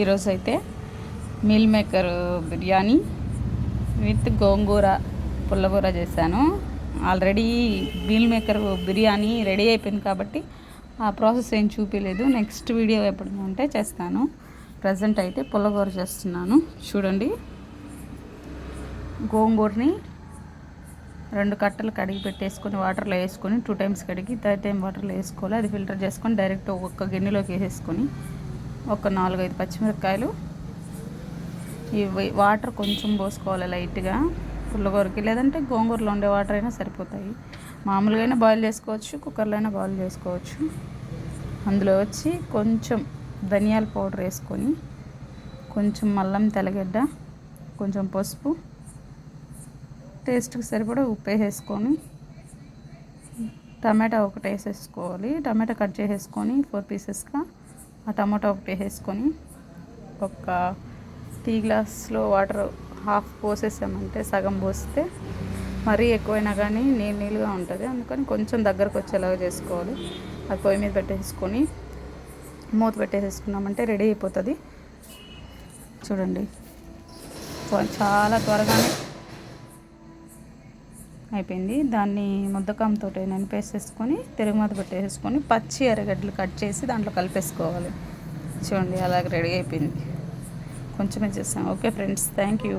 ఈరోజు అయితే meal maker biryani with గోంగూర పుల్లగూర చేశాను. Already meal maker biryani ready అయిపోయింది కాబట్టి ఆ ప్రాసెస్ ఏం చూపించలేదు. నెక్స్ట్ వీడియో ఎప్పుడు ఉంటే చేస్తాను. ప్రజెంట్ అయితే పుల్లగూర చేస్తున్నాను. చూడండి, గోంగూరని 2 కట్టలు కడిగి పెట్టేసుకొని వాటర్లో వేసుకొని 2 టైమ్స్ కడిగి 3rd టైం వాటర్లో వేసుకోవాలి. అది ఫిల్టర్ చేసుకొని డైరెక్ట్ ఒక్క గిన్నెలోకి వేసేసుకొని ఒక 4-5 పచ్చిమిరపకాయలు, ఈ వాటర్ కొంచెం పోసుకోవాలి లైట్గా పుల్లగూరకి, లేదంటే గోంగూరలో ఉండే వాటర్ అయినా సరిపోతాయి. మామూలుగా అయినా బాయిల్ చేసుకోవచ్చు, కుక్కర్లో అయినా బాయిల్ చేసుకోవచ్చు. అందులో వచ్చి కొంచెం ధనియాల పౌడర్ వేసుకొని, కొంచెం అల్లం తెల్లగడ్డ, కొంచెం పసుపు, టేస్ట్కి సరిపడా ఉప్పు వేసేసుకొని, టమాటా ఒకటి వేసేసుకోవాలి. టమాటా కట్ చేసేసుకొని 4 పీసెస్గా ఆ టమాటా ఒకటి వేసేసుకొని, ఒక టీ గ్లాస్లో వాటర్ హాఫ్ పోసేసామంటే, సగం పోస్తే మరీ ఎక్కువైనా కానీ నీళ్ళుగా ఉంటుంది. అందుకని కొంచెం దగ్గరకు వచ్చేలాగా చేసుకోవాలి. అది పొయ్యి మీద పెట్టేసుకొని మూత పెట్టేసుకున్నామంటే రెడీ అయిపోతుంది. చూడండి, చాలా త్వరగానే అయిపోయింది. దాన్ని ముద్దకంతో నలిపేసేసుకొని తిరుగుమాత పెట్టేసుకొని పచ్చి ఎర్రగడ్డలు కట్ చేసి దాంట్లో కలిపేసుకోవాలి. చూడండి, అలాగే రెడీ అయిపోయింది. కొంచెమే చేస్తాను. Okay friends, thank you.